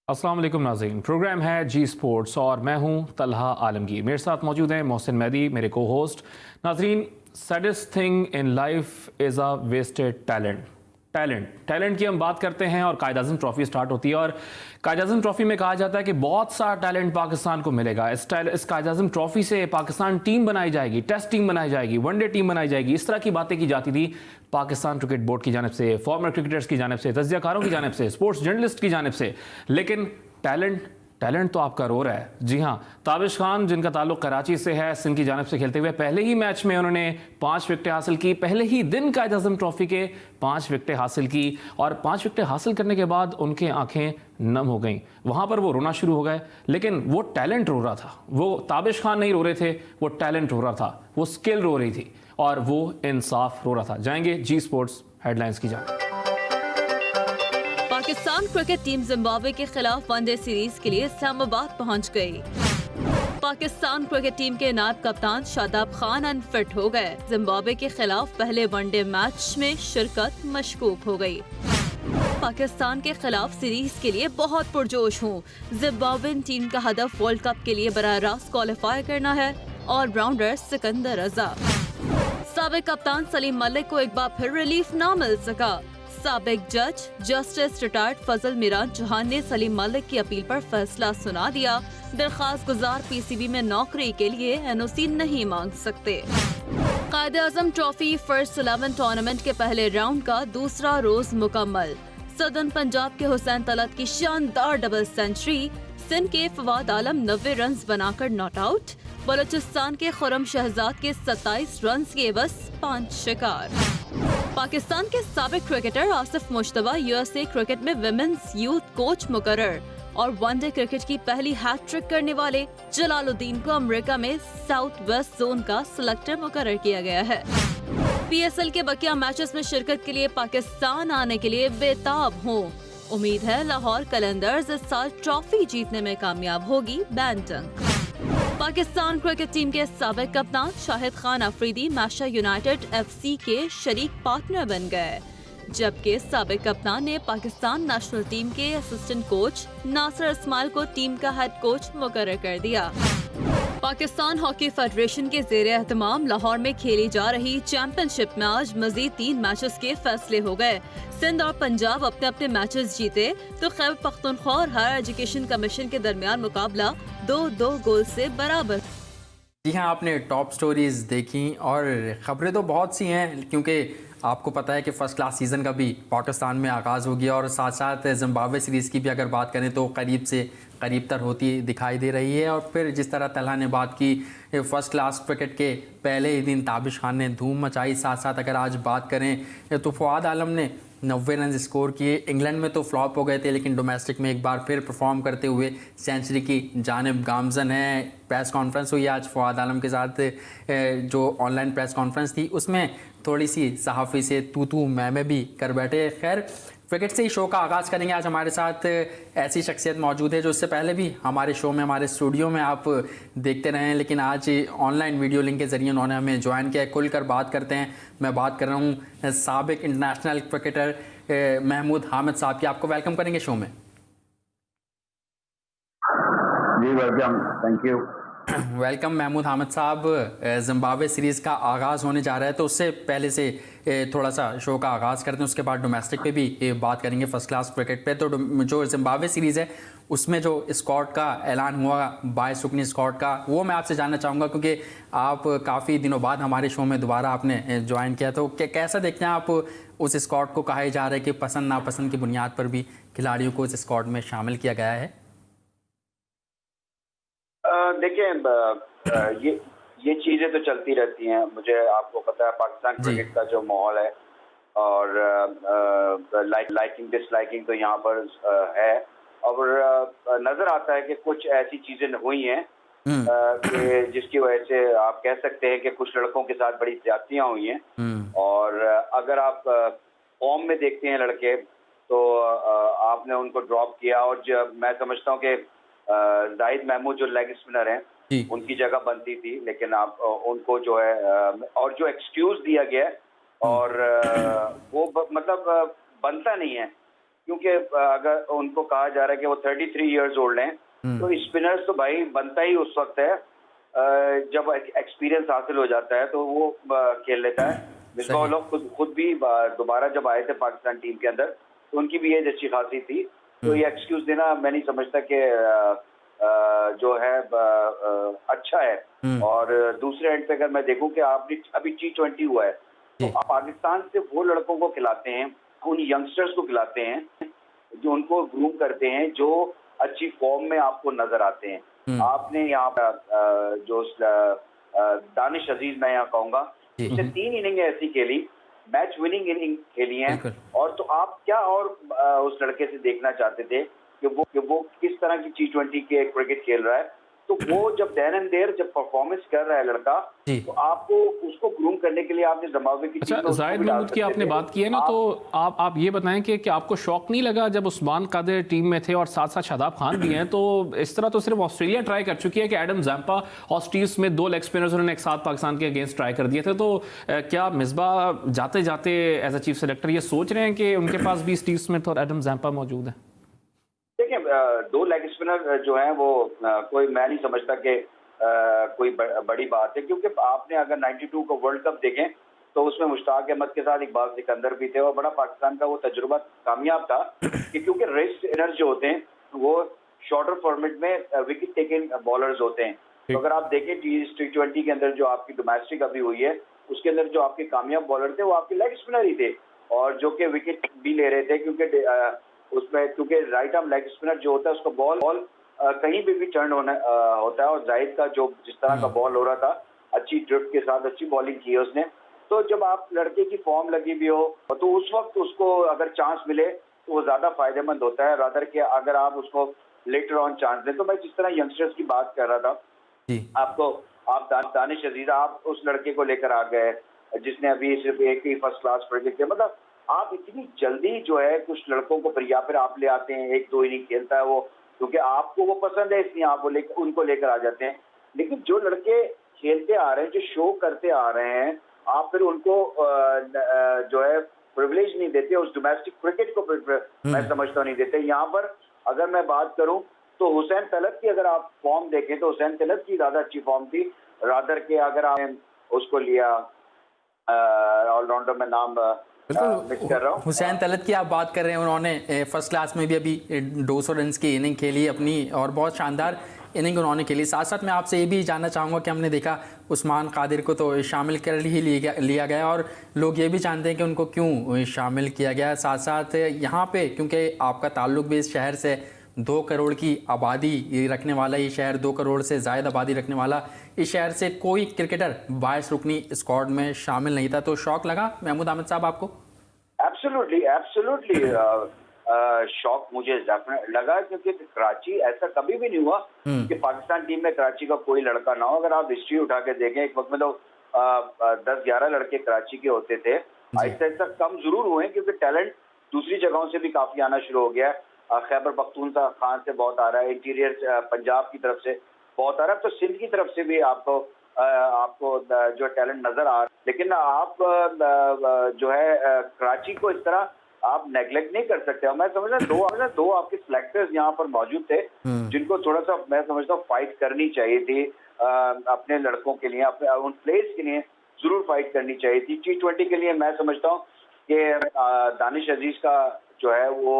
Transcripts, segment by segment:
अस्सलाम वालेकुम नाज़रीन। प्रोग्राम है जी स्पोर्ट्स और मैं हूं तलहा आलमगीर। मेरे साथ मौजूद हैं मोहसिन मेहदी, मेरे को होस्ट। नाज़रीन, saddest thing in life is a wasted talent. Talent की हम बात करते हैं और कायद आज़म ट्रॉफ़ी स्टार्ट होती है और कायद आज़म ट्रॉफ़ी में कहा जाता है कि बहुत सारा टैलेंट पाकिस्तान को मिलेगा। इस कायद आज़म ट्रॉफ़ी से पाकिस्तान टीम बनाई जाएगी, टेस्ट टीम बनाई जाएगी, वनडे टीम बनाई जाएगी। इस तरह की बातें की जाती थी पाकिस्तान क्रिकेट बोर्ड की जानिब से, फॉर्मर क्रिकेटर्स की जानिब से, तज्ज़ियाकारों की जानिब से, स्पोर्ट्स जर्नलिस्ट की जानिब से। लेकिन टैलेंट तो आपका रो रहा है। जी हाँ, ताबिश खान जिनका ताल्लुक कराची से है, सिंध की जानिब से खेलते हुए पहले ही मैच में उन्होंने 5 विकेटें हासिल की। पहले ही दिन कायद आज़म ट्रॉफ़ी के 5 विकेटें हासिल की और 5 विकेटें हासिल करने के बाद उनकी आंखें नम हो गईं। वहाँ पर वो रोना शुरू हो गए। लेकिन वो टैलेंट रो रहा था, वो ताबिश खान नहीं रो रहे थे, वो टैलेंट रो रहा था, वो स्किल रो रही थी और वो इंसाफ रो रहा था। जाएंगे जी स्पोर्ट्स हेडलाइंस की जानिब। पाकिस्तान क्रिकेट टीम जिम्बाब्वे के खिलाफ वनडे सीरीज के लिए इस्लामाबाद पहुंच गई। पाकिस्तान क्रिकेट टीम के नायब कप्तान शादाब खान अनफिट हो गए। जिम्बाब्वे के खिलाफ पहले वनडे मैच में शिरकत मशकूक हो गई। पाकिस्तान के खिलाफ सीरीज के लिए बहुत पुरजोश हूँ। जिम्बाब्वेन टीम का हदफ वर्ल्ड कप के लिए बराह रास्त क्वालिफाई करना है। ऑलराउंडर सिकंदर रजा। साबिक कप्तान सलीम मलिक को एक बार फिर रिलीफ न मिल सका। साबिक जज जस्टिस रिटायर्ड फजल मीरान चौहान ने सलीम मलिक की अपील पर फैसला सुना दिया। दरखास्त गुजार पीसीबी में नौकरी के लिए एनओसी नहीं मांग सकते। कायद आज़म ट्रॉफी फर्स्ट 11 टूर्नामेंट के पहले राउंड का दूसरा रोज मुकम्मल। सदर्न पंजाब के हुसैन तलत की शानदार डबल सेंचुरी। सिंध के फवाद आलम 90 रन बनाकर नॉट आउट। बलूचिस्तान के खुरम शहजाद के 27 रन के बस 5 शिकार। पाकिस्तान के साबिक cricketer Asif Mushtaba USA cricket में विमेंस यूथ कोच मुकर्रर और वनडे क्रिकेट की पहली हैट्रिक करने वाले जलालुद्दीन को अमेरिका में साउथ वेस्ट जोन का सिलेक्टर मुकर्रर किया गया है। पीएसएल के बकिया मैचेस में शिरकत के लिए पाकिस्तान आने के लिए बेताब हों। उम्मीद है लाहौर कलंदर्स इस साल ट्रॉफी जीतने में कामयाब होगी। बैंटंग। पाकिस्तान क्रिकेट टीम के साबिक कप्तान शाहिद खान अफरीदी मैशा यूनाइटेड एफसी के शरीक पार्टनर बन गए, जबकि साबिक कप्तान ने पाकिस्तान नेशनल टीम के असिस्टेंट कोच नासिर इस्माइल को टीम का हेड कोच मुकर्रर कर दिया। पाकिस्तान हॉकी फेडरेशन के ज़ेरे एहतमाम लाहौर में खेली जा रही चैंपियनशिप में आज मजीद 3 मैचेस के फैसले हो गए। सिंध और पंजाब अपने अपने मैचेस जीते तो खैबर पख्तूनख्वा और हायर एजुकेशन कमीशन के दरमियान मुकाबला 2-2 गोल से बराबर। जी हाँ, आपने टॉप स्टोरीज देखी और ख़बरें तो बहुत सी हैं, क्योंकि आपको पता है कि फ़र्स्ट क्लास सीज़न का भी पाकिस्तान में आगाज़ हो गया और साथ साथ जिम्बाब्वे सीरीज़ की भी अगर बात करें तो करीब से करीब तर होती दिखाई दे रही है। और फिर जिस तरह तलहा ने बात की फ़र्स्ट क्लास क्रिकेट के पहले ही दिन ताबिश खान ने धूम मचाई। साथ साथ अगर आज बात करें तो फवाद आलम ने 90 रन स्कोर किए। इंग्लैंड में तो फ्लॉप हो गए थे, लेकिन डोमेस्टिक में एक बार फिर परफॉर्म करते हुए सेंचुरी की जानिब गामजन है। प्रेस कॉन्फ्रेंस हुई आज फवाद आलम के साथ, जो ऑनलाइन प्रेस कॉन्फ्रेंस थी उसमें थोड़ी सी सहाफ़ी से तू मैं भी कर बैठे। खैर, क्रिकेट से ही शो का आगाज़ करेंगे। आज हमारे साथ ऐसी शख्सियत मौजूद है जो इससे पहले भी हमारे शो में, हमारे स्टूडियो में आप देखते रहे हैं, लेकिन आज ऑनलाइन वीडियो लिंक के ज़रिए उन्होंने हमें ज्वाइन किया। खुलकर बात करते हैं। मैं बात कर रहा हूँ साबिक इंटरनेशनल क्रिकेटर महमूद हामिद साहब की। आपको वेलकम करेंगे शो में। जी welcome, thank you. Welcome Mahmood Hamid साहब। जिम्बाब्वे सीरीज़ का आगाज़ होने जा रहा है, तो उससे पहले से थोड़ा सा शो का आगाज़ करते हैं, उसके बाद डोमेस्टिक पे भी बात करेंगे, फ़र्स्ट क्लास क्रिकेट पे। तो जो जिम्बाब्वे सीरीज़ है उसमें जो स्क्वाड का ऐलान हुआ, 22 रुकनी स्क्वाड का, वो मैं आपसे जानना चाहूँगा, क्योंकि आप काफ़ी दिनों बाद हमारे शो में दोबारा आपने ज्वाइन किया। तो कैसा देखते हैं आप उस स्क्वाड को? कहा जा रहा है कि पसंद नापसंद की बुनियाद पर भी खिलाड़ियों को उस स्क्वाड में शामिल किया गया है। देखिए, ये चीज़ें तो चलती रहती हैं। मुझे, आपको पता है पाकिस्तान क्रिकेट का जो माहौल है और लाइकिंग डिसलाइकिंग तो यहाँ पर है, और नज़र आता है कि कुछ ऐसी चीज़ें हुई हैं कि जिसकी वजह से आप कह सकते हैं कि कुछ लड़कों के साथ बड़ी ज्यादतियाँ हुई हैं। और अगर आप फॉर्म में देखते हैं लड़के, तो आपने उनको ड्रॉप किया, और मैं समझता हूँ कि जाहिद महमूद जो लेग स्पिनर हैं उनकी जगह बनती थी, लेकिन आप उनको जो है और जो एक्सक्यूज दिया गया है, और वो मतलब बनता नहीं है। क्योंकि अगर उनको कहा जा रहा है कि वो 33 इयर्स ओल्ड हैं, तो स्पिनर्स तो भाई बनता ही उस वक्त है जब एक्सपीरियंस हासिल हो जाता है तो वो खेल लेता है। मिसबाह लोग खुद भी दोबारा जब आए थे पाकिस्तान टीम के अंदर तो उनकी भी एज अच्छी खासी थी, तो ये एक्सक्यूज देना मैं नहीं समझता कि जो है अच्छा है। और दूसरे एंड पे अगर मैं देखूं कि आपने अभी T20 हुआ है, तो आप पाकिस्तान से वो लड़कों को खिलाते हैं, उन यंगस्टर्स को खिलाते हैं जो उनको ग्रूम करते हैं, जो अच्छी फॉर्म में आपको नजर आते हैं। आपने यहाँ पर जो दानिश अजीज मैं यहाँ कहूँगा, उसने 3 इनिंग ऐसी खेली, मैच विनिंग इनिंग खेली हैं, और तो आप क्या और उस लड़के से देखना चाहते थे कि वो किस तरह की T20 के क्रिकेट खेल रहा है। तो वो जब देर एंड देर जब परफॉर्मेंस कर रहा है लड़का, तो आपको उसको ग्रूम करने के लिए आपने जिम्बाब्वे की अच्छा, जाहिद महमूद की आपने बात की है ना, तो आप ये बताएं कि आपको शौक नहीं लगा जब उस्मान कादिर टीम में थे और साथ साथ शादाब खान भी हैं, तो इस तरह तो सिर्फ ऑस्ट्रेलिया ट्राई कर चुकी है कि एडम जैम्पा ऑस्ट्रीज में 2 लेग स्पिनर्स उन्होंने एक साथ पाकिस्तान के अगेंस्ट ट्राई कर दिए थे। तो क्या मिसबाह जाते जाते एज अ चीफ सेलेक्टर ये सोच रहे हैं कि उनके पास भी स्टीव स्मिथ और एडम जैम्पा मौजूद है? देखिए 2 लेग स्पिनर जो हैं वो कोई मैं नहीं समझता कि कोई बड़ी बात है, क्योंकि आपने अगर 92 का वर्ल्ड कप देखें तो उसमें मुश्ताक अहमद के साथ इकबाल सिकंदर भी थे, और बड़ा पाकिस्तान का वो तजुर्बा कामयाब था कि क्योंकि रेस्ट स्पिनर जो होते हैं वो शॉर्टर फॉर्मेट में विकेट टेकिंग बॉलर्स होते हैं। तो अगर आप देखें T20 के अंदर जो आपकी डोमेस्टिक अभी हुई है, उसके अंदर जो आपके कामयाब बॉलर थे वो आपके लेग स्पिनर ही थे, और जो कि विकेट भी ले रहे थे, क्योंकि उसमें क्योंकि राइट आर्म लेग स्पिनर जो होता है उसका बॉल कहीं भी टर्न होता है, और जाहिद का जो जिस तरह का बॉल हो रहा था, अच्छी ड्रिफ्ट के साथ अच्छी बॉलिंग की है उसने। तो जब आप लड़के की फॉर्म लगी भी हो तो उस वक्त उसको अगर चांस मिले तो वो ज्यादा फायदेमंद होता है, रादर के अगर आप उसको लेटर ऑन चांस दें। तो मैं जिस तरह यंगस्टर्स की बात कर रहा था, आप दानिश अजीज, आप उस लड़के को लेकर आ गए जिसने अभी सिर्फ एक ही फर्स्ट क्लास प्रोजेक्ट किया। मतलब आप इतनी जल्दी जो है कुछ लड़कों को या फिर आप ले आते हैं, 1-2 इनिंग खेलता है वो, क्योंकि आपको वो पसंद है इसलिए आप उनको लेकर आ जाते हैं। लेकिन जो लड़के खेलते आ रहे हैं, जो शो करते आ रहे हैं, आप फिर उनको जो है प्रिविलेज नहीं देते, उस डोमेस्टिक क्रिकेट को मैं समझता नहीं देते। यहाँ पर अगर मैं बात करूं तो हुसैन तलत की अगर आप फॉर्म देखें तो हुसैन तलत की ज्यादा अच्छी फॉर्म थी, रादर के अगर आप उसको लिया ऑलराउंडर में नाम कर रहा हूं, हुसैन तलत की आप बात कर रहे हैं, उन्होंने फर्स्ट क्लास में भी अभी 200 रन की इनिंग खेली अपनी, और बहुत शानदार इनिंग उन्होंने खेली। साथ साथ मैं आपसे ये भी जानना चाहूँगा कि हमने देखा उस्मान कादिर को तो शामिल कर ही लिया गया, और लोग ये भी जानते हैं कि उनको क्यों शामिल किया गया। साथ साथ यहाँ पे क्योंकि आपका ताल्लुक भी इस शहर से, 2 करोड़ की आबादी रखने वाला ये शहर, 2 करोड़ से ज़ायद आबादी रखने वाला इस शहर से कोई क्रिकेटर 22 रुकनी स्क्वाड में शामिल नहीं था, तो शौक लगा महमूद अहमद साहब आपको? एब्सोल्युटली शौक मुझे लगा, क्योंकि कराची ऐसा कभी भी नहीं हुआ कि पाकिस्तान टीम में कराची का कोई लड़का ना हो। अगर आप हिस्ट्री उठा के देखें, एक वक्त में तो 10-11 लड़के कराची के होते थे, ऐसा कम जरूर हुए क्योंकि टैलेंट दूसरी जगहों से भी काफी आना शुरू हो गया। खैबर पख्तूनख्वा खान से बहुत आ रहा है, इंटीरियर पंजाब की तरफ से बहुत आ रहा है, तो सिंध की तरफ से भी आपको जो टैलेंट नजर आ रहा है। लेकिन आप जो है कराची को इस तरह आप नेग्लेक्ट नहीं कर सकते। मैं समझता हूँ दो आपके सिलेक्टर्स यहाँ पर मौजूद थे जिनको थोड़ा सा मैं समझता हूँ फाइट करनी चाहिए थी अपने लड़कों के लिए, अपने उन प्लेयर्स के लिए जरूर फाइट करनी चाहिए थी। T20 के लिए मैं समझता हूँ कि दानिश अजीज का जो है वो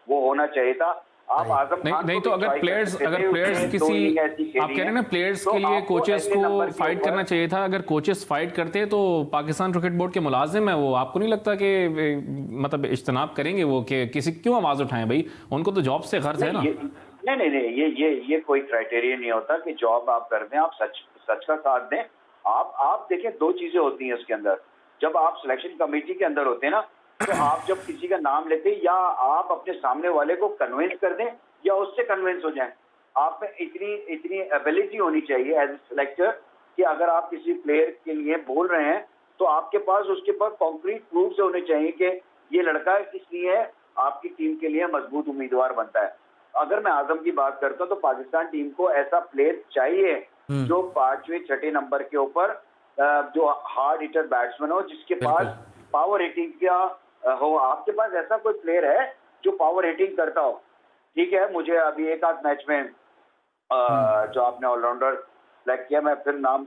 होना चाहिए था। आप आजम खान नहीं तो अगर प्लेयर्स किसी आप कह रहे हैं ना प्लेयर्स के लिए कोचेस को फाइट करना चाहिए था, अगर कोचेस फाइट करते तो पाकिस्तान क्रिकेट बोर्ड के मुलाजिम है वो, आपको नहीं लगता कि मतलब इज्तनाब करेंगे वो कि किसी क्यों आवाज उठाएं? भाई उनको तो जॉब से गर्ज है ना। नहीं, ये कोई क्राइटेरिया नहीं होता कि जॉब आप कर दें, आप सच का साथ दें। आप देखें 2 चीजें होती हैं उसके अंदर। जब आप सिलेक्शन कमेटी के अंदर होते हैं ना, तो आप जब किसी का नाम लेते हैं, या आप अपने सामने वाले को कन्विंस कर दें या उससे कन्विंस हो जाएं। आप में इतनी एबिलिटी होनी चाहिए एज ए सिलेक्टर कि अगर आप किसी प्लेयर के लिए बोल रहे हैं तो आपके पास उसके पास कॉन्क्रीट प्रूफ होने चाहिए कि ये लड़का इसलिए आपकी टीम के लिए मजबूत उम्मीदवार बनता है। अगर मैं आजम की बात करता हूँ तो पाकिस्तान टीम को ऐसा प्लेयर चाहिए जो 5वें-6ठे नंबर के ऊपर जो हार्ड हिटर बैट्समैन हो, जिसके पास पावर हिटिंग का हो। आपके पास ऐसा कोई प्लेयर है जो पावर हिटिंग करता हो। ठीक है, मुझे अभी एक आध मैच में जो आपने ऑलराउंडर सेलेक्ट किया, मैं फिर नाम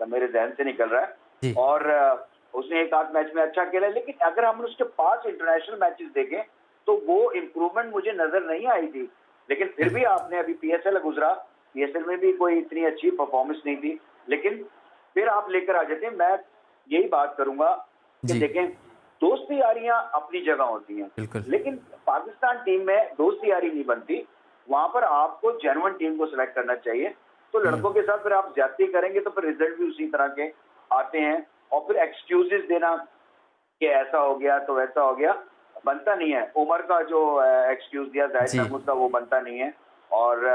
मेरे जहन से निकल रहा है, और उसने एक आध मैच में अच्छा खेला, लेकिन अगर हम उसके 5 इंटरनेशनल मैचेस देखें तो वो इम्प्रूवमेंट मुझे नजर नहीं आई थी। लेकिन फिर भी आपने अभी पीएसएल गुजरा, पीएसएल में भी कोई इतनी अच्छी परफॉर्मेंस नहीं थी, लेकिन फिर आप लेकर आ जाते हैं। मैं यही बात करूंगा कि देखें, दोस्ती यारियां अपनी जगह होती हैं, लेकिन पाकिस्तान टीम में दोस्ती यारी नहीं बनती। वहां पर आपको जेन्युइन टीम को सिलेक्ट करना चाहिए। तो लड़कों के साथ फिर आप ज्यादती करेंगे तो फिर रिजल्ट भी उसी तरह के आते हैं, और फिर एक्सक्यूजेस देना कि ऐसा हो गया तो वैसा हो गया, बनता नहीं है। उमर का जो एक्सक्यूज दिया जाहिद महमूद का, वो बनता नहीं है। और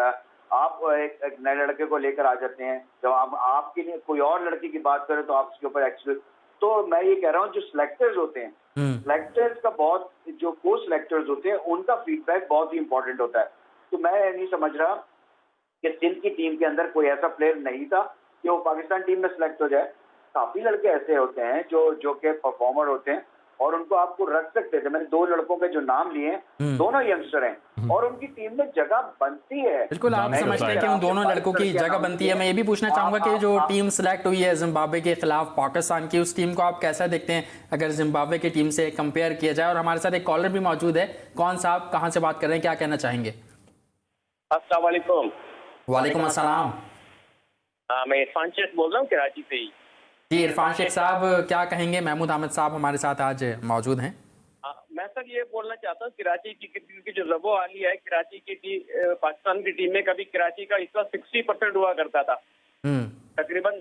आप एक नए लड़के को लेकर आ जाते हैं, जब आप आपके लिए कोई और लड़की की बात करें तो आप उसके ऊपर एक्सक्यूज। तो मैं ये कह रहा हूँ, जो सिलेक्टर्स होते हैं, सिलेक्टर्स का बहुत, जो को सिलेक्टर्स होते हैं उनका फीडबैक बहुत ही इंपॉर्टेंट होता है। तो मैं नहीं समझ रहा कि सिंध की टीम के अंदर कोई ऐसा प्लेयर नहीं था कि वो पाकिस्तान टीम में सिलेक्ट हो जाए। काफी लड़के ऐसे होते हैं जो के परफॉर्मर होते हैं, और उनको आपको रख सकते थे। मैंने 2 लड़कों के जो नाम लिए हैं, दोनों यंगस्टर हैं, और उनकी टीम में जगह बनती है। बिल्कुल, आप समझते हैं कि उन दोनों लड़कों की जगह बनती है। मैं ये भी पूछना चाहूंगा कि जो टीम सिलेक्ट हुई है जिम्बाब्वे के खिलाफ पाकिस्तान की, उस टीम को आप कैसा देखते हैं अगर जिम्बाब्वे की टीम से कंपेयर किया जाए? और हमारे साथ एक कॉलर भी मौजूद है। कौन साहब, कहाँ से बात कर रहे हैं, क्या कहना चाहेंगे? अस्सलाम वालेकुम। वालेकुम अस्सलाम। मैं इरफान शेख बोल रहा हूँ कराची से ही। जी इरफान शेख साहब, क्या कहेंगे? महमूद अहमद साहब हमारे साथ आज मौजूद हैं। मैं सर ये बोलना चाहता हूँ, कराची की क्रिकेट की जो रबो आली है, कराची की पाकिस्तान की टीम में कभी कराची का इसका 60% हुआ करता था। तकरीबन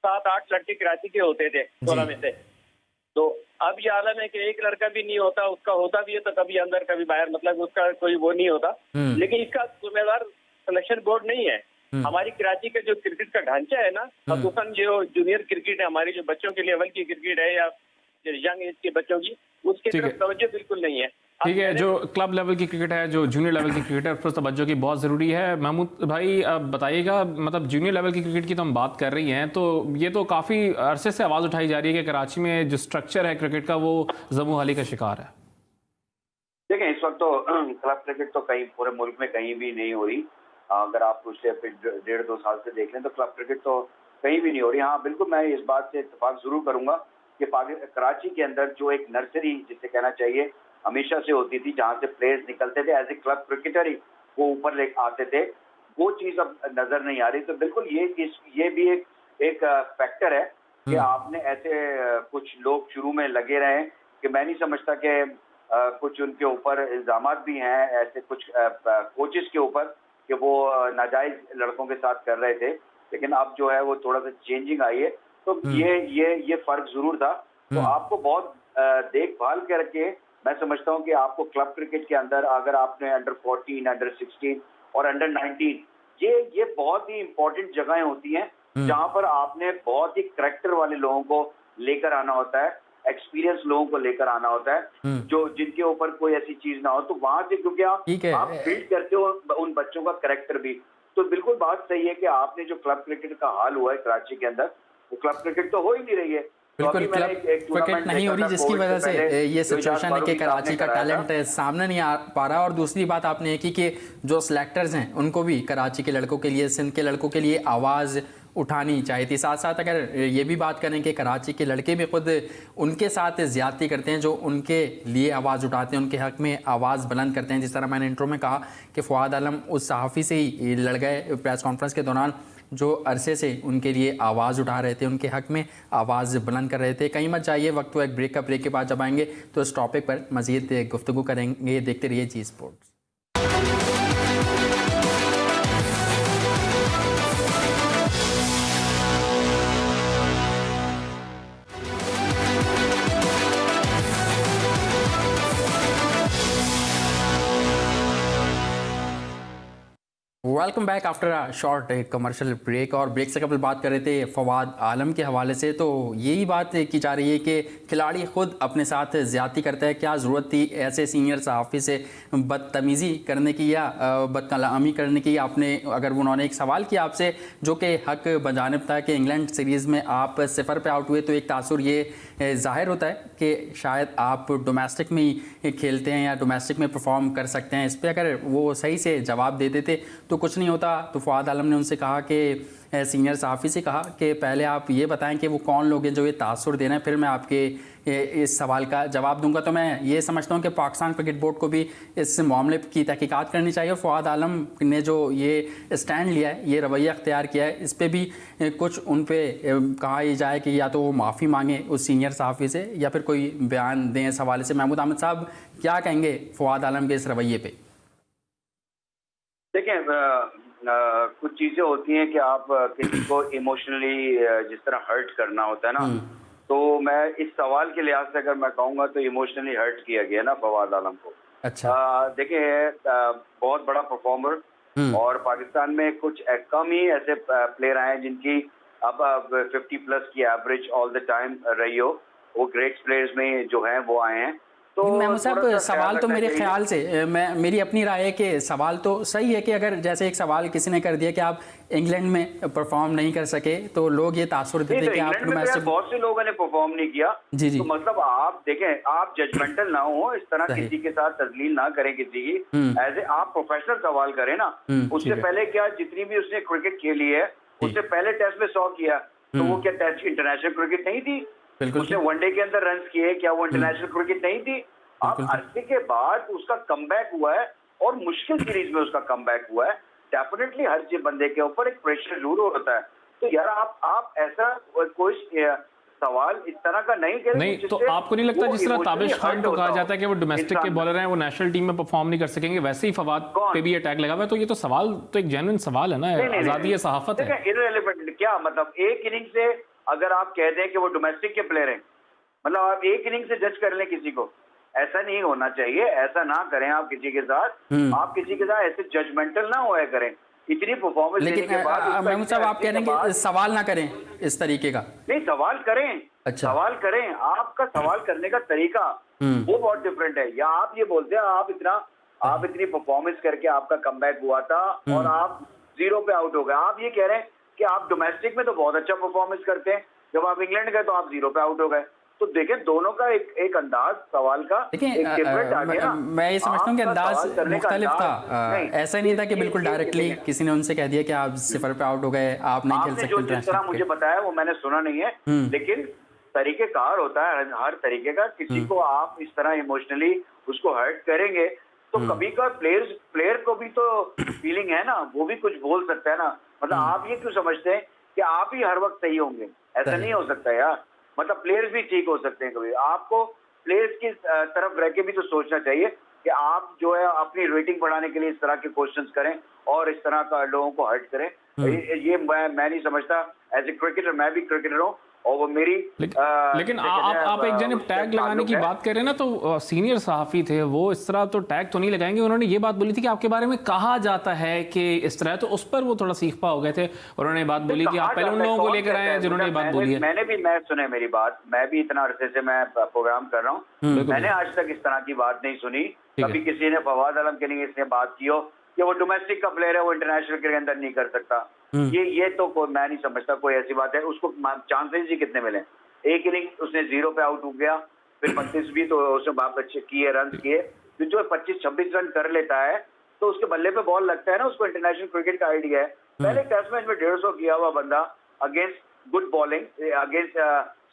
7-8 लड़के कराची के होते थे 16 में से। तो अब ये आलम है कि एक लड़का भी नहीं होता, उसका होता भी है तो कभी अंदर कभी बाहर, मतलब उसका कोई वो नहीं होता। लेकिन इसका जिम्मेदार सिलेक्शन बोर्ड नहीं है। हमारी कराची का जो क्रिकेट का ढांचा है ना, खसूसन जो जूनियर क्रिकेट है, हमारी जो बच्चों के लेवल की क्रिकेट है या यंग एज के बच्चों की, उसकी तरफ तवज्जो बिल्कुल नहीं है। ठीक है, जो क्लब लेवल की क्रिकेट है, जो जूनियर लेवल की क्रिकेट है, उस पर तवज्जो की बहुत ज़रूरी है। महमूद भाई, अब बताइएगा, मतलब जूनियर लेवल की क्रिकेट की तो हम बात कर रही हैं, तो ये तो काफ़ी अरसे से आवाज़ उठाई जा रही है कि कराची में जो स्ट्रक्चर है क्रिकेट का, वो जमू हाली का शिकार है। देखें, इस वक्त तो क्लब क्रिकेट तो कहीं पूरे मुल्क में कहीं भी नहीं हो रही। अगर आप पिछले 1.5-2 साल से देख लें तो क्लब क्रिकेट तो कहीं भी नहीं हो रही। हाँ बिल्कुल, मैं इस बात से इत्तेफाक जरूर करूंगा कि कराची के अंदर जो एक नर्सरी, जिसे कहना चाहिए, हमेशा से होती थी, जहाँ से प्लेयर्स निकलते थे एज ए क्लब क्रिकेटर ही वो ऊपर ले आते थे, वो चीज़ अब नजर नहीं आ रही। तो बिल्कुल ये भी एक फैक्टर है कि आपने ऐसे कुछ लोग शुरू में लगे रहे कि मैं नहीं समझता कि कुछ उनके ऊपर इल्जामात भी हैं ऐसे कुछ कोचेस के ऊपर कि वो नाजायज लड़कों के साथ कर रहे थे, लेकिन अब जो है वो थोड़ा सा चेंजिंग आई है। तो ये फर्क जरूर था। तो आपको बहुत देखभाल करके, मैं समझता हूँ कि आपको क्लब क्रिकेट के अंदर अगर आपने अंडर 14, अंडर 16 और अंडर 19, ये बहुत ही इंपॉर्टेंट जगहें होती हैं जहाँ पर आपने बहुत ही करैक्टर वाले लोगों को लेकर आना होता है, एक्सपीरियंस लोगों को लेकर आना होता है, जो जिनके ऊपर कोई ऐसी चीज ना हो। तो वहां से क्योंकि आप बिल्ड करते हो उन बच्चों का करैक्टर भी, तो बिल्कुल बात सही है कि आपने जो क्लब क्रिकेट का हाल हुआ है कराची के अंदर, वो क्लब क्रिकेट तो हो ही नहीं रही है। बिल्कुल, क्लब क्रिकेट नहीं हो रही, जिसकी वजह से ये सिचुएशन है कि कराची का टैलेंट सामने नहीं आ पा रहा। और दूसरी बात आपने ये की कि जो सिलेक्टर्स हैं उनको भी कराची के लड़कों के लिए, सिंध के लड़कों के लिए आवाज़ उठानी चाहिए थी। साथ साथ अगर ये भी बात करें कि कराची के लड़के भी खुद उनके साथ ज़्यादती करते हैं, जो उनके लिए आवाज़ उठाते हैं, उनके हक़ में आवाज़ बुलंद करते हैं। जिस तरह मैंने इंट्रो में कहा कि फ़ुआद आलम उस सहाफ़ी से ही लड़ गए प्रेस कॉन्फ्रेंस के दौरान, जो अरसे से उनके लिए आवाज़ उठा रहे थे, उनके हक़ में आवाज़ बुलंद कर रहे थे। कहीं मत जाइए, वक्त हुआ एक ब्रेक का। ब्रेक के बाद जब आएंगे तो इस टॉपिक पर मज़ीद गुफ्तगू करेंगे। देखते रहिए जी sports. Welcome back after a short commercial break. और ब्रेक से कबल बात कर रहे थे फवाद आलम के हवाले से, तो यही बात की जा रही है कि खिलाड़ी खुद अपने साथ ज़्यादती करता है। क्या ज़रूरत थी ऐसे सीनियर सहाफ़ी से बदतमीज़ी करने की या बदकलामी करने की? आपने अगर उन्होंने एक सवाल किया आपसे जो कि हक बजानिब था कि इंग्लैंड सीरीज़ में आप 0 पे आउट हुए, तो एक तासुर ये ज़ाहिर होता है कि शायद आप डोमेस्टिक में ही खेलते हैं या डोमेस्टिक में परफॉर्म कर सकते हैं। इस पर अगर वो सही से जवाब देते थे तो कुछ नहीं होता। तो फवाद आलम ने उनसे कहा कि सीनियर सहाफ़ी से कहा कि पहले आप ये बताएं कि वो कौन लोग हैं जो ये तासुर दे रहे हैं, फिर मैं आपके इस सवाल का जवाब दूंगा। तो मैं ये समझता हूँ कि पाकिस्तान क्रिकेट बोर्ड को भी इस मामले की तहकीकात करनी चाहिए। और फवाद आलम ने जो ये स्टैंड लिया है, ये रवैया अख्तियार किया है, इस पर भी कुछ उन पर कहा जाए कि या तो वो माफ़ी मांगे उस सीनियर सहाफ़ी से या फिर कोई बयान दें इस हवाले से। महमूद अहमद साहब क्या कहेंगे फवाद आलम के इस रवैये पे? देखें, कुछ चीजें होती हैं कि आप किसी को इमोशनली जिस तरह हर्ट करना होता है ना, तो मैं इस सवाल के लिहाज से अगर मैं कहूँगा तो इमोशनली हर्ट किया गया ना फवाद आलम को। अच्छा। देखिए, बहुत बड़ा परफॉर्मर और पाकिस्तान में कुछ कम ही ऐसे प्लेयर आए हैं जिनकी अब 50+ की एवरेज ऑल द टाइम रही हो। वो ग्रेट प्लेयर्स में जो हैं वो आए हैं। तो महमूद साहब, सवाल तो मेरे ख्याल से मेरी अपनी राय है कि सवाल तो सही है कि अगर जैसे एक सवाल किसी ने कर दिया कि आप इंग्लैंड में परफॉर्म नहीं कर सके, तो लोग ये तासुर देते कि आप डोमेस्टिक। बहुत से लोगों ने परफॉर्म नहीं किया। जी जी। तो मतलब आप देखें, आप जजमेंटल ना हो, इस तरह किसी के साथ तजलील ना करें किसी की। एज ए आप प्रोफेशनल सवाल करें ना। उससे पहले क्या जितनी भी उसने क्रिकेट खेली है, उससे पहले टेस्ट में 100 किया, तो वो क्या टेस्ट इंटरनेशनल क्रिकेट नहीं थी? उसने वनडे के अंदर रन किए, क्या वो इंटरनेशनल क्रिकेट नहीं थी? अब अरसे के बाद उसका कमबैक हुआ है और मुश्किल सीरीज में उसका कमबैक हुआ है। डेफिनेटली हर बंदे के ऊपर एक प्रेशर जरूर होता है। तो यार आप ऐसा कोई सवाल इस तरह का नहीं करें। नहीं, तो आपको नहीं लगता जिस तरह ताबिश खान को कहा जाता है कि वो डोमेस्टिक के बॉलर हैं, वो नेशनल टीम में परफॉर्म नहीं कर सकेंगे, वैसे ही फवाद पे भी अटैक लगा हुआ है? तो ये तो सवाल तो एक जेन्युइन सवाल है ना, आजादी सहाफत है। इररिलेवेंट क्या मतलब, एक इनिंग से अगर आप कह दें कि वो डोमेस्टिक के प्लेयर हैं, मतलब आप एक इनिंग से जज कर लें किसी को, ऐसा नहीं होना चाहिए। ऐसा ना करें आप किसी के साथ। आप किसी के साथ ऐसे जजमेंटल ना होया करें इतनी परफॉर्मेंस देने के बाद। महमूद साहब, आप कह रहे हैं कि सवाल ना करें इस तरीके का? नहीं, सवाल करें। अच्छा। सवाल करें, आपका सवाल करने का तरीका वो बहुत डिफरेंट है। या आप ये बोलते हैं आप इतनी परफॉर्मेंस करके आपका कमबैक हुआ था और आप 0 पे आउट हो गए। आप ये कह रहे हैं कि आप डोमेस्टिक में तो बहुत अच्छा परफॉर्मेंस करते हैं, जब आप इंग्लैंड गए तो आप 0 पे आउट हो गए। तो देखें, दोनों का एक अंदाज सवाल का एक डिफरेंट आ गया ना। मैं ये समझता हूँ कि अंदाज मुख्तलिफ था। ऐसा नहीं था कि बिल्कुल डायरेक्टली किसी ने उनसे कह दिया कि आप 0 पे आउट हो गए, आप नहीं खेल सकते। जिस तरह मुझे बताया वो मैंने सुना नहीं है, लेकिन तरीकेकार होता है हर तरीके का। किसी को आप इस तरह इमोशनली उसको हर्ट करेंगे तो कभी का प्लेयर को भी तो फीलिंग है ना, वो भी कुछ बोल सकता है ना। मतलब आप ये क्यों समझते हैं कि आप ही हर वक्त सही होंगे? ऐसा नहीं हो सकता यार। मतलब प्लेयर्स भी ठीक हो सकते हैं। कभी आपको प्लेयर्स की तरफ रह के भी तो सोचना चाहिए कि आप जो है अपनी रेटिंग बढ़ाने के लिए इस तरह के क्वेश्चंस करें और इस तरह का लोगों को हर्ट करें। ये मैं नहीं समझता। एज ए क्रिकेटर, मैं भी क्रिकेटर हूँ और वो मेरी लेकिन आप एक जन टैग लगाने की बात कर रहे हैं ना, तो सीनियर सहाफ़ी थे वो इस तरह तो टैग तो नहीं लगाएंगे। उन्होंने ये बात बोली थी कि आपके बारे में कहा जाता है कि इस तरह, तो उस पर वो थोड़ा सीखपा हो गए थे। उन्होंने बात बोली कि आप पहले उन लोगों को लेकर आए हैं जिन्होंने ये बात बोली है। मैं सुने मेरी बात, मैं भी इतना अरसे से मैं प्रोग्राम कर रहा हूँ, मैंने आज तक इस तरह की बात नहीं सुनी। कभी किसी ने फवाद आलम के लिए इसने बात की हो कि वो डोमेस्टिक का प्लेयर है, वो इंटरनेशनल के अंदर नहीं कर सकता। ये तो मैं नहीं समझता कोई ऐसी बात है। उसको चांसेस ही कितने मिले? एक इनिंग उसने 0 पे आउट हो गया, फिर 25 भी तो उसने बाप अच्छे किए, रन किए। जो 25-26 रन कर लेता है तो उसके बल्ले पे बॉल लगता है ना, उसको इंटरनेशनल क्रिकेट का आइडिया है। पहले टेस्ट मैच में 150 किया हुआ बंदा against good bowling, against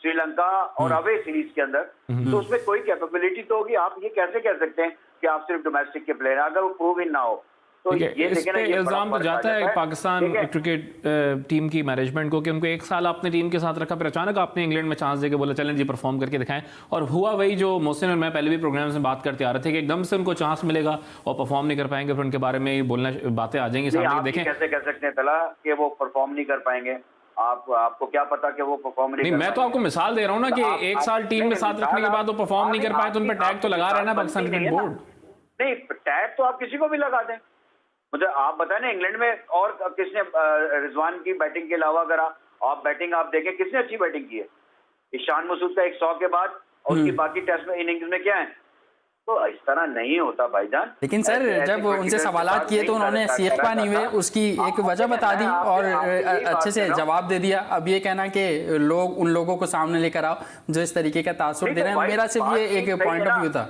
Sri Lanka और अवे सीरीज के अंदर, तो उसमें कोई कैपेबिलिटी तो होगी। आप ये कैसे कह सकते हैं कि आप सिर्फ डोमेस्टिक के प्लेयर हैं अगर वो प्रूव इन ना हो? तो इस पे इल्जाम तो जाता है पाकिस्तान क्रिकेट टीम की मैनेजमेंट को कि उनको 1 साल आपने टीम के साथ रखा, फिर अचानक आपने इंग्लैंड में चांस देके बोला चलें जी परफॉर्म करके दिखाएं। और हुआ वही जो मोहसिन और मैं पहले भी प्रोग्राम में बात करते आ रहे थे कि एकदम से उनको चांस मिलेगा और परफॉर्म नहीं कर पाएंगे, फिर उनके बारे में बोलना बातें आ जाएंगी सामने। देखें कैसे कह सकते हैं तला कि वो परफॉर्म नहीं कर पाएंगे? आपको क्या पता कि वो परफॉर्म नहीं? मैं तो आपको मिसाल दे रहा हूँ ना कि 1 साल टीम में साथ रखने के बाद वो परफॉर्म नहीं कर पाए, तो उन पर टैग तो लगा रहा है ना पाकिस्तान क्रिकेट बोर्ड। नहीं, टैग तो आप किसी को भी लगा दें। मतलब आप बताएं ना, इंग्लैंड में और किसने रिजवान की बैटिंग के अलावा अगर आप बैटिंग आप देखें, किसने अच्छी बैटिंग की है? ईशान मसूद का 100 के बाद और उसकी बाकी टेस्ट में इनिंग्स में क्या है? तो इस तरह नहीं होता भाईजान। लेकिन सर जब उनसे सवालात किए तो उन्होंने सीखपा नहीं हुए उसकी एक वजह बता दी और अच्छे से जवाब दे दिया। अब ये कहना कि लोग उन लोगों को सामने लेकर आओ जो इस तरीके का तासुर दे रहे हैं, मेरा सिर्फ ये एक पॉइंट ऑफ व्यू था।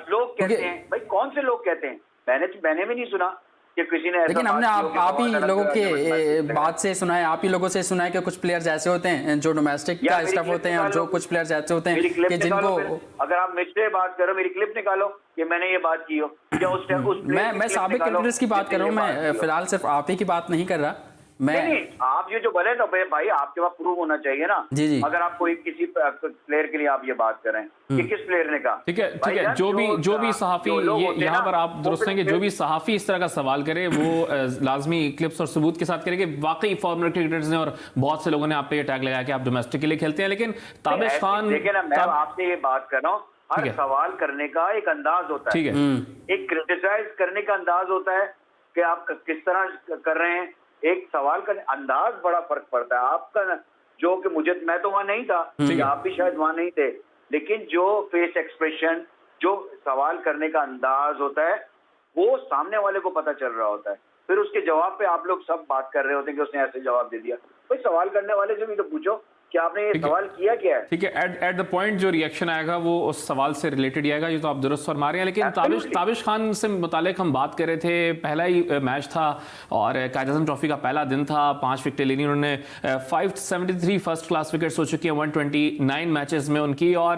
लोग कहते हैं भाई, कौन से लोग कहते हैं? मैंने भी नहीं सुना कि किसी ने, लेकिन हमने आप ही लोगों के बात से सुना है, आप ही लोगों से सुना है कि कुछ प्लेयर्स ऐसे होते हैं जो डोमेस्टिक का स्टफ होते हैं और जो कुछ प्लेयर्स ऐसे होते हैं कि जिनको, अगर आप मुझसे बात करो, मेरी क्लिप निकालो कि मैंने ये बात की हो क्या उस मैं साबिक क्रिकेटर्स की बात कर रहा हूँ, मैं फिलहाल सिर्फ आप ही की बात नहीं कर रहा। नहीं, आप ये जो बोले ना भाई, आपके पास प्रूफ होना चाहिए ना। जी। अगर आप कोई किसी प्लेयर के लिए आप ये बात करें कि किस प्लेयर ने कहा, ठीक है, जो भी सहाफी, ये यहाँ पर आप दुरुस्त हैं कि जो भी सहाफी इस तरह का सवाल करे वो लाजमी क्लिप्स और सबूत के साथ करे कि वाकई फॉर्मर क्रिकेटर्स ने और बहुत से लोगों ने आप पे ये टैग लगाया कि आप डोमेस्टिक के लिए खेलते हैं। लेकिन ताबिश खान, देखिए ना, मैं आपसे ये बात कर रहा हूँ, हर सवाल करने का एक अंदाज होता है, ठीक है, एक क्रिटिसाइज करने का अंदाज होता है कि आप किस तरह कर रहे हैं। एक सवाल का अंदाज बड़ा फर्क पड़ता है आपका, जो कि मैं तो वहां नहीं था, आप भी शायद वहां नहीं थे, लेकिन जो फेस एक्सप्रेशन, जो सवाल करने का अंदाज होता है, वो सामने वाले को पता चल रहा होता है। फिर उसके जवाब पे आप लोग सब बात कर रहे होते हैं कि उसने ऐसे जवाब दे दिया। भाई सवाल करने वाले से भी तो पूछो कि आपने ये सवाल किया क्या है। ठीक है, एट द पॉइंट जो रिएक्शन आएगा वो उस सवाल से रिलेटेड ही आएगा, ये तो आप दुरुस्त फरमा रहे हैं। लेकिन ताबिश खान से मुतालिक हम बात कर रहे थे, पहला ही मैच था और कायद-ए-आज़म ट्रॉफी का पहला दिन था, 5 विकेटें लेनी उन्होंने, 573 फर्स्ट क्लास विकेट्स हो चुकी हैं 129 मैचेस में उनकी, और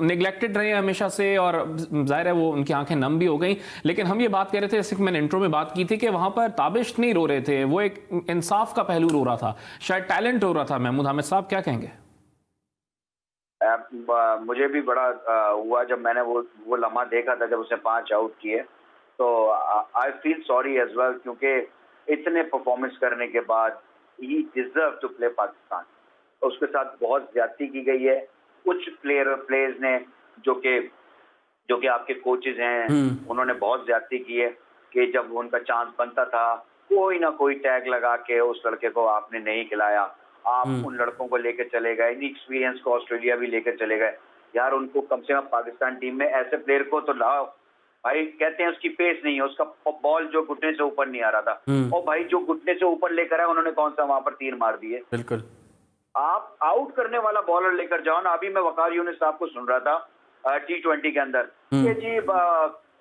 निगलेक्टेड रहे हमेशा से, और जाहिर है वो उनकी आंखें नम भी हो गई। लेकिन हम ये बात कर रहे थे, जैसे कि मैंने इंट्रो में बात की थी, कि वहाँ पर ताबिश नहीं रो रहे थे, वो एक इंसाफ का पहलू रो रहा था, शायद टैलेंट रो रहा था। महमूद हामिद साहब क्या कहेंगे? मुझे भी बड़ा हुआ जब मैंने वो लम्हा देखा था जब उसने 5 आउट किए, तो I feel sorry as well, क्योंकि इतने परफॉर्मेंस करने के बाद ही डिजर्व टू प्ले पाकिस्तान। तो उसके साथ बहुत ज्यादती की गई है कुछ प्लेयर्स ने, जो कि आपके कोचेज हैं, उन्होंने बहुत ज्यादती की है कि जब उनका चांस बनता था कोई ना कोई टैग लगा के उस लड़के को आपने नहीं खिलाया, आप उन लड़कों को लेकर चले गए, इन एक्सपीरियंस को ऑस्ट्रेलिया भी लेकर चले गए। यार उनको कम से कम पाकिस्तान टीम में ऐसे प्लेयर को तो लाओ भाई। कहते हैं उसकी पेस नहीं है, उसका बॉल जो घुटने से ऊपर नहीं आ रहा था, और भाई जो घुटने से ऊपर लेकर आए उन्होंने कौन सा वहां पर तीर मार दिए। बिल्कुल, आप आउट करने वाला बॉलर लेकर जाओ ना। अभी मैं वकार यूनिस साहब को सुन रहा था T20 के अंदर, ये जी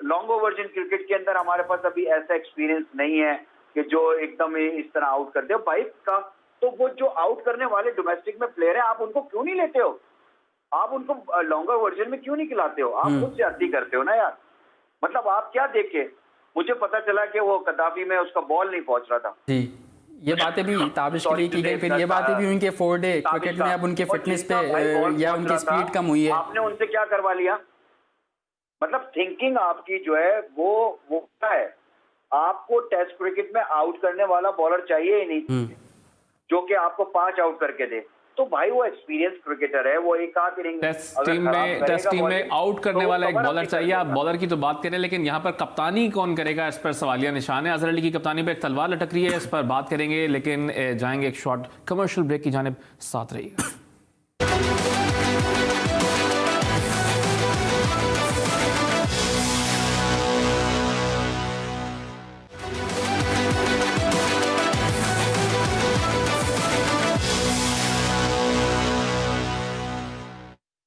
लॉन्ग ओवर्स इन क्रिकेट के अंदर हमारे पास अभी ऐसा एक्सपीरियंस नहीं है कि जो एकदम इस तरह आउट कर दे भाई का। तो वो जो आउट करने वाले डोमेस्टिक में प्लेयर हैं, आप उनको क्यों नहीं लेते हो? आप उनको लॉन्गर वर्जन में क्यों नहीं खिलाते हो? आप खुद ज्यादती करते हो ना यार। मतलब आप क्या देखे? मुझे पता चला कि वो कदाफी में उसका बॉल नहीं पहुंच रहा था। जी, ये बातें भी ताबिश के लिए की गई, फिर ये बातें भी उनके 4 डे क्रिकेट में अब उनके फिटनेस पे या उनकी स्पीड कम हुई है। आपने उनसे क्या करवा लिया? मतलब थिंकिंग आपकी जो है वो क्या है? आपको टेस्ट क्रिकेट में आउट करने वाला बॉलर चाहिए ही नहीं, जो कि आपको 5 आउट करके दे। तो भाई वो एक्सपीरियंस क्रिकेटर है, वो एक आध इनिंग टेस्ट टीम में आउट करने वाला एक बॉलर चाहिए। आप बॉलर की तो बात करें, लेकिन यहाँ पर कप्तानी कौन करेगा, इस पर सवालिया निशान है। अजहर अली की कप्तानी पर एक तलवार लटक रही है, इस पर बात करेंगे, लेकिन जाएंगे एक शॉर्ट कमर्शियल ब्रेक की जानिब, साथ रहिएगा।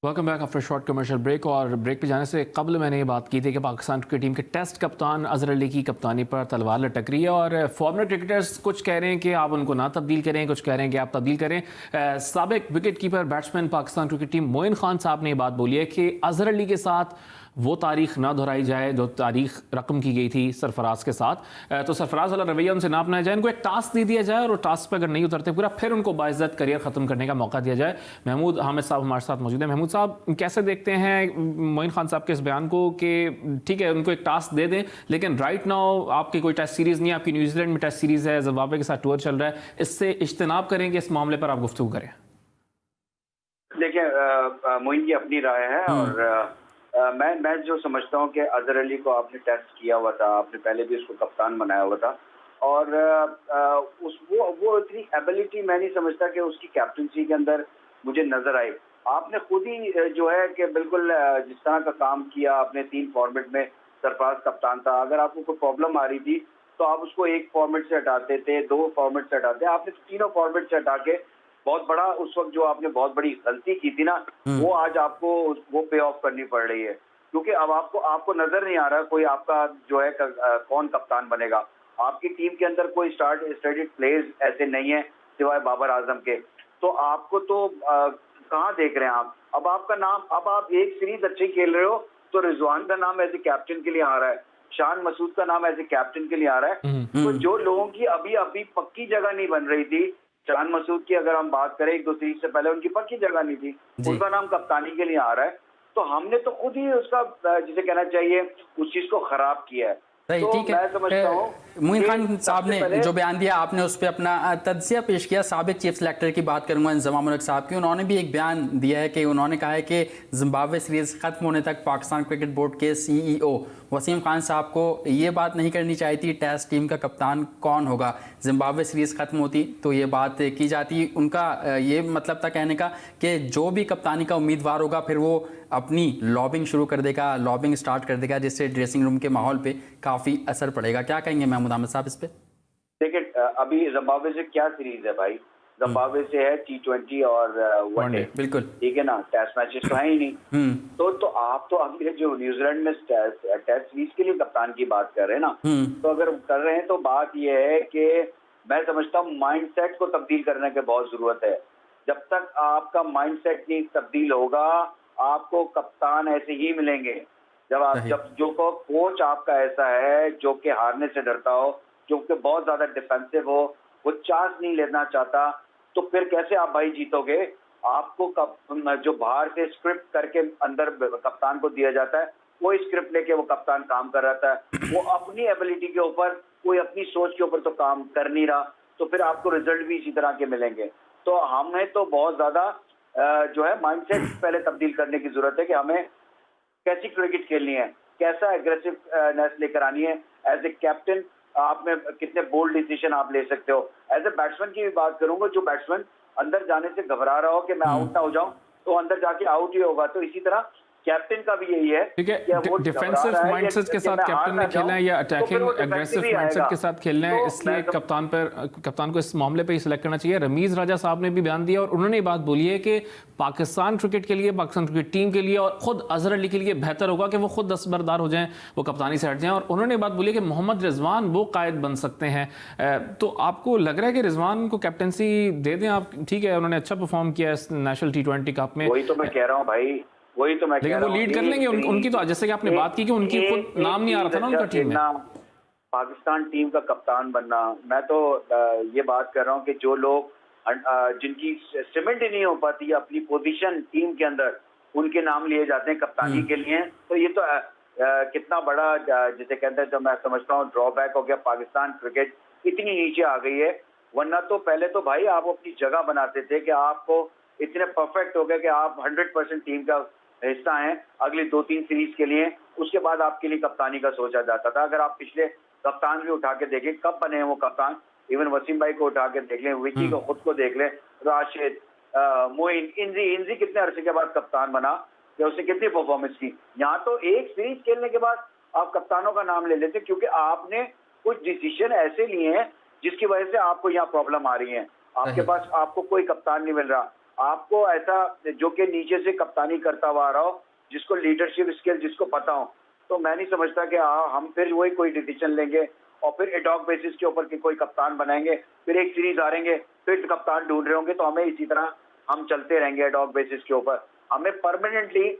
Welcome back after short commercial break. और ब्रेक पे जाने से कबल मैंने ये बात की थी कि पाकिस्तान क्रिकेट टीम के टेस्ट कप्तान अजहर अली की कप्तानी पर तलवार लटक रही है, और फॉर्मर क्रिकेटर्स कुछ कह रहे हैं कि आप उनको ना तब्दील करें, कुछ कह रहे हैं कि आप तब्दील करें। साबिक wicket keeper batsman Pakistan cricket team Moin Khan साहब ने ये बात बोली है कि अजहर अली के साथ वो तारीख ना दोहराई जाए जो तारीख रकम की गई थी सरफराज के साथ। तो सरफराज वाला रवैया उनसे ना अपनाया जाए, उनको एक टास्क दे दिया जाए और टास्क पर अगर नहीं उतरते पूरा, फिर उनको बाइज्जत करियर ख़त्म करने का मौका दिया जाए। महमूद हामिद साहब हमारे साथ मौजूद हैं। महमूद साहब, कैसे देखते हैं मोइन खान साहब के इस बयान को कि ठीक है उनको एक टास्क दे दें, लेकिन राइट नाउ आपकी कोई टेस्ट सीरीज़ नहीं है, आपकी न्यूजीलैंड में टेस्ट सीरीज़ है, जिम्बाब्वे के साथ टूर चल रहा है, इससे इज्तनाब करें कि इस मामले पर आप गुफ्तगू करें? देखिए मोइन की अपनी राय है, और मैं जो समझता हूँ कि अजहर अली को आपने टेस्ट किया हुआ था, आपने पहले भी उसको कप्तान बनाया हुआ था, और वो इतनी एबिलिटी मैं नहीं समझता कि उसकी कैप्टनसी के अंदर मुझे नजर आई। आपने खुद ही जो है कि बिल्कुल जिस तरह का काम किया आपने 3 फॉर्मेट में, सरफराज कप्तान था, अगर आपको कोई प्रॉब्लम आ रही थी तो आप उसको 1 फॉर्मेट से हटाते थे, 2 फॉर्मेट से हटाते, आपने तीनों फॉर्मेट से हटा के बहुत बड़ा उस वक्त जो आपने बहुत बड़ी गलती की थी ना, वो आज आपको वो पे ऑफ करनी पड़ रही है, क्योंकि अब आपको नजर नहीं आ रहा कोई आपका जो है कौन कप्तान बनेगा। आपकी टीम के अंदर कोई स्टार्टेड प्लेयर्स ऐसे नहीं है सिवाय बाबर आजम के, तो आपको तो कहाँ देख रहे हैं आप? अब आपका नाम, अब आप एक सीरीज अच्छी खेल रहे हो तो रिजवान का नाम एज ए कैप्टन के लिए आ रहा है, शान मसूद का नाम एज ए कैप्टन के लिए आ रहा है। तो जो लोगों की अभी पक्की जगह नहीं बन रही थी, शान मसूद की अगर हम बात करें 1-2 सीरीज से पहले उनकी पक्की जगह नहीं थी, उनका नाम कप्तानी के लिए आ रहा है, तो हमने तो खुद ही उसका जिसे कहना चाहिए उस चीज को खराब किया है। सही, तो ठीक है। मोइन खान साहब ने जो बयान दिया, आपने उस पर अपना तज्जिया पेश किया। साबिक चीफ सेलेक्टर की बात करूंगा इंजमाम उल हक साहब की, उन्होंने भी एक बयान दिया है कि उन्होंने कहा है कि जिम्बाब्वे सीरीज खत्म होने तक पाकिस्तान क्रिकेट बोर्ड के CEO वसीम खान साहब को ये बात नहीं करनी चाहिए थी टेस्ट टीम का कप्तान कौन होगा। जिम्बाब्वे सीरीज खत्म होती तो ये बात की जाती। उनका ये मतलब था कहने का कि जो भी कप्तानी का उम्मीदवार होगा फिर वो अपनी लॉबिंग शुरू कर देगा, लॉबिंग स्टार्ट कर देगा, जिससे ड्रेसिंग रूम के माहौल पे काफ़ी असर पड़ेगा। क्या कहेंगे महमूद अहमद साहब इस पे? देखिए, अभी जिम्बाब्वे से क्या सीरीज है भाई? जिम्बाब्वे से है T20 और वनडे, बिल्कुल ठीक है ना, टेस्ट मैचेस तो है ही नहीं। तो आप तो अगले जो न्यूजीलैंड में टेस्ट सीरीज के लिए कप्तान की बात कर रहे हैं ना, तो अगर कर रहे हैं तो बात यह है कि मैं समझता हूँ माइंडसेट को तब्दील करने की बहुत जरूरत है। जब तक आपका माइंडसेट नहीं तब्दील होगा, आपको कप्तान ऐसे ही मिलेंगे। जब जो कोच आपका ऐसा है जो कि हारने से डरता हो, जो कि बहुत ज्यादा डिफेंसिव हो, वो चांस नहीं लेना चाहता, तो फिर कैसे आप भाई जीतोगे? आपको जो बाहर से स्क्रिप्ट करके अंदर कप्तान को दिया जाता है, वो स्क्रिप्ट लेके वो कप्तान काम कर रहा है, वो अपनी एबिलिटी के ऊपर, कोई अपनी सोच के ऊपर तो काम कर नहीं रहा, तो फिर आपको रिजल्ट भी इसी तरह के मिलेंगे। तो हमें तो बहुत ज्यादा जो है माइंडसेट पहले तब्दील करने की जरूरत है कि हमें कैसी क्रिकेट खेलनी है, कैसा एग्रेसिवनेस लेकर आनी है। एज ए कैप्टन आप में कितने बोल्ड डिसीजन आप ले सकते हो। एज ए बैट्समैन की भी बात करूंगा, जो बैट्समैन अंदर जाने से घबरा रहा हो कि मैं आउट ना हो जाऊं, तो अंदर जाके आउट ही होगा। तो इसी तरह कैप्टन का भी यही है, ठीक है। डिफेंसिव माइंडसेट के साथ कैप्टन ने खेलना है या अटैकिंग एग्रेसिव माइंडसेट के साथ खेलना है, इसलिए कप्तान को इस मामले पे ही सिलेक्ट करना चाहिए। रमीज राजा साहब ने भी बयान दिया और उन्होंने ये बात बोली है कि पाकिस्तान क्रिकेट के लिए, पाकिस्तान क्रिकेट टीम के लिए और खुद अजहर अली के लिए बेहतर होगा कि वो खुद दस्तबरदार हो जाएं, वो कप्तानी से हट जाएं। और उन्होंने बात बोली है कि मोहम्मद रिजवान वो कायद बन सकते हैं। तो आपको लग रहा है कि रिजवान को कैप्टनसी दे दें आप? ठीक है, उन्होंने अच्छा परफॉर्म किया इस नेशनल T20 कप में, वही तो मैं कह रहा हूँ भाई, वही तो मैं कह रहा हूँ। लेकिन वो लीड कर लेंगे। उनकी तो जैसे कि आपने बात की कि उनकी खुद नाम नहीं आ रहा था ना उनका टीम में। पाकिस्तान टीम का कप्तान बनना, मैं तो ये बात कर रहा हूँ कि जो लोग जिनकी सीमेंट ही नहीं हो पाती अपनी पोजीशन टीम के अंदर, उनके नाम लिए जाते हैं कप्तानी के लिए। तो ये तो कितना बड़ा जिसे कहते हैं, जो मैं समझता हूँ ड्रॉबैक हो गया। पाकिस्तान क्रिकेट इतनी नीचे आ गई है, वरना तो पहले तो भाई आप अपनी जगह बनाते थे कि आपको इतने परफेक्ट हो गए कि आप 100% टीम का हिस्सा हैं अगली 2-3 सीरीज के लिए। उसके बाद आपके लिए कप्तानी का सोचा जाता था। अगर आप पिछले कप्तान भी उठा के देखें, कब बने हैं वो कप्तान, इवन वसीम भाई को उठा के देख लें, विकी को खुद को देख लें, राशिद, मोइन, इंजी कितने अरसे के बाद कप्तान बना, या उसने कितनी परफॉर्मेंस की। यहाँ तो एक सीरीज खेलने के बाद आप कप्तानों का नाम ले लेते, क्योंकि आपने कुछ डिसीजन ऐसे लिए हैं जिसकी वजह से आपको यहाँ प्रॉब्लम आ रही है। आपके पास आपको कोई कप्तान नहीं मिल रहा, आपको ऐसा जो कि नीचे से कप्तानी करता हुआ आ रहा हो, जिसको लीडरशिप स्किल जिसको पता हो। तो मैं नहीं समझता कि हम फिर वही कोई डिसीजन लेंगे और फिर एडॉक बेसिस के ऊपर कोई कप्तान बनाएंगे, फिर एक सीरीज हारेंगे, फिर कप्तान ढूंढ रहे होंगे। तो हमें इसी तरह हम चलते रहेंगे एडॉक बेसिस के ऊपर। हमें परमानेंटली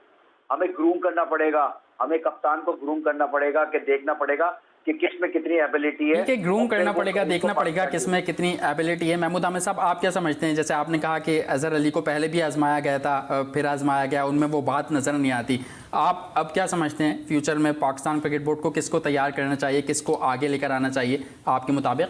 हमें ग्रूम करना पड़ेगा, हमें कप्तान को ग्रूम करना पड़ेगा, कि देखना पड़ेगा कि किस में कितनी एबिलिटी है। ठीक है, ग्रूम करना पड़ेगा, देखना पड़ेगा किस में कितनी एबिलिटी है। महमूद अहमद साहब, आप क्या समझते हैं? जैसे आपने कहा कि अजहर अली को पहले भी आजमाया गया था, फिर आजमाया गया, उनमें वो बात नज़र नहीं आती। आप अब क्या समझते हैं फ्यूचर में पाकिस्तान क्रिकेट बोर्ड को किसको तैयार करना चाहिए, किसको आगे लेकर आना चाहिए आपके मुताबिक?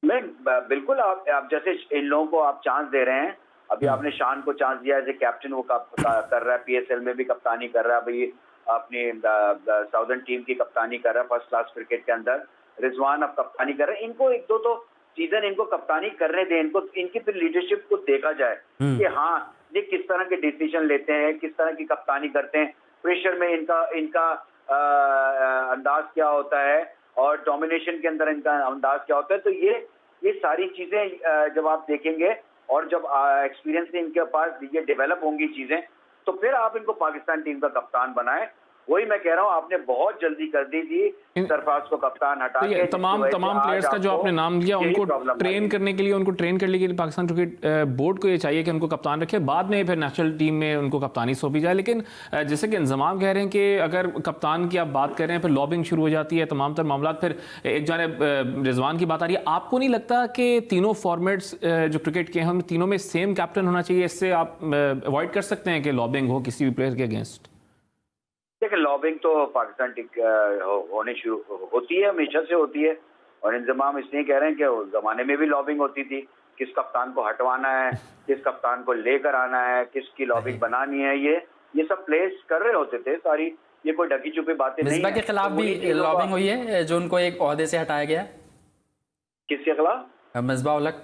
मैं बिल्कुल, आप जैसे इन लोगों को आप चांस दे रहे हैं, अभी आपने शान को चांस दिया एज ए कैप्टन, वो कर रहा है, PSL में भी कप्तानी कर रहा है, अभी अपनी साउदर्न टीम की कप्तानी कर रहा है फर्स्ट क्लास क्रिकेट के अंदर। रिजवान अब कप्तानी कर रहे हैं, इनको एक दो तो सीजन इनको कप्तानी करने दें, इनको इनकी फिर लीडरशिप को देखा जाए कि हाँ ये किस तरह के डिसीजन लेते हैं, किस तरह की कप्तानी करते हैं, प्रेशर में इनका अंदाज क्या होता है और डोमिनेशन के अंदर इनका अंदाज क्या होता है। तो ये सारी चीजें जब आप देखेंगे और जब एक्सपीरियंस से इनके पास ये डेवलप होंगी चीजें, तो फिर आप इनको पाकिस्तान टीम का कप्तान बनाएं। वही मैं कह रहा हूँ, आपने बहुत जल्दी कर दी थी सरफराज को कप्तान हटा तो के। ये तमाम प्लेयर्स का जो आपने नाम लिया, उनको ट्रेन करने के लिए पाकिस्तान क्रिकेट बोर्ड को ये चाहिए कि उनको कप्तान रखे, बाद में फिर नेशनल टीम में उनको कप्तानी सौंपी जाए। लेकिन जैसे कि इंजमाम कह रहे हैं कि अगर कप्तान की आप बात कर रहे हैं, फिर लॉबिंग शुरू हो जाती है, तमाम तर मामला, फिर एक जानिब रिजवान की बात आ रही है। आपको नहीं लगता कि तीनों फॉर्मेट्स जो क्रिकेट के हैं उनमें तीनों में सेम कैप्टन होना चाहिए? इससे आप अवॉइड कर सकते हैं कि लॉबिंग हो किसी भी प्लेयर के अगेंस्ट। देखिए, लॉबिंग तो पाकिस्तान होने शुरू होती है, हमेशा से होती है, और इंतजाम इसलिए कह रहे हैं कि उस जमाने में भी लॉबिंग होती थी, किस कप्तान को हटवाना है, किस कप्तान को लेकर आना है, किसकी लॉबिंग बनानी है, ये सब प्लेयर्स कर रहे होते थे सारी, ये कोई ढकी छुपी बातें नहीं है। मिसबाह के खिलाफ भी लॉबिंग हुई है जो उनको एक ओहदे से हटाया गया? किसके खिलाफ? मिसबाह उल हक।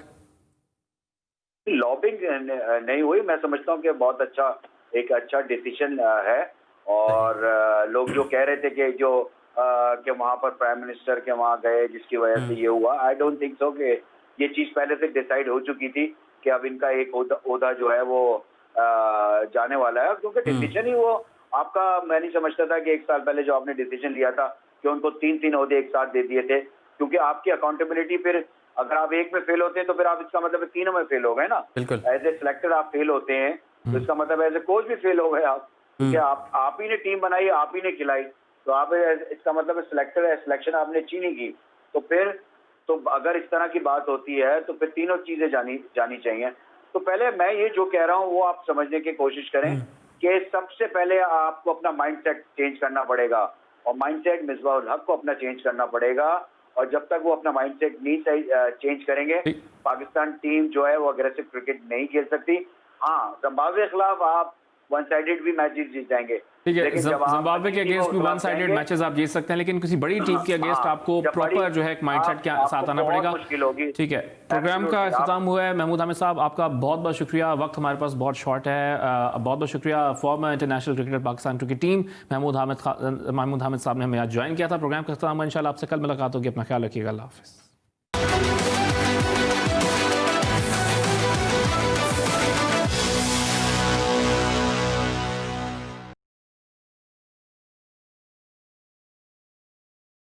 लॉबिंग नहीं हुई, मैं समझता हूँ कि बहुत एक अच्छा डिसीजन है। और लोग जो कह रहे थे कि वहाँ पर प्राइम मिनिस्टर के वहाँ गए जिसकी वजह से ये हुआ, आई डोंट थिंक सो कि ये चीज़ पहले से डिसाइड हो चुकी थी कि अब इनका एक ओहदा जो है वो जाने वाला है, क्योंकि डिसीजन ही वो आपका, मैं नहीं समझता था कि 1 साल पहले जो आपने डिसीजन लिया था कि उनको 3 ओहदे एक साथ दे दिए थे, क्योंकि आपकी अकाउंटेबिलिटी फिर अगर आप एक में फेल होते हैं तो फिर आप, इसका मतलब तीनों में फेल हो गए ना। बिल्कुल। एज ए सिलेक्टर आप फेल होते हैं तो इसका मतलब एज ए कोच भी फेल हो गए आप, क्योंकि आप ही ने टीम बनाई, आप ही ने खिलाई, तो आप, इसका मतलब सिलेक्शन आपने अच्छी नहीं की। तो फिर तो अगर इस तरह की बात होती है तो फिर तीनों चीजें जानी चाहिए। तो पहले मैं ये जो कह रहा हूँ वो आप समझने की कोशिश करें कि सबसे पहले आपको अपना माइंडसेट चेंज करना पड़ेगा, और माइंडसेट मिसबाह उल हक को अपना चेंज करना पड़ेगा। और जब तक वो अपना माइंडसेट नहीं चेंज करेंगे, पाकिस्तान टीम जो है वो अग्रेसिव क्रिकेट नहीं खेल सकती। हाँ, जिम्बाब्वे के खिलाफ आप वन साइडेड भी मैचेस जीत जाएंगे, ठीक है, जिम्बाब्वे के अगेंस्ट भी वन साइडेड मैचेस आप जीत सकते हैं, लेकिन किसी बड़ी टीम के अगेंस्ट आपको प्रॉपर जो है एक माइंडसेट के साथ आना पड़ेगा। ठीक है, प्रोग्राम का इख्तिताम हुआ है। महमूद हामिद साहब, आपका बहुत बहुत शुक्रिया, वक्त हमारे पास बहुत शॉर्ट है। बहुत बहुत शुक्रिया former international cricketer Pakistan cricket team Mahmood Hamid साहब ने हमें आज ज्वाइन किया था। प्रोग्राम का इख्तिताम हुआ, इंशाल्लाह आपसे कल मुलाकात होगी। अपना ख्याल रखिएगा, अल्लाह हाफिज़।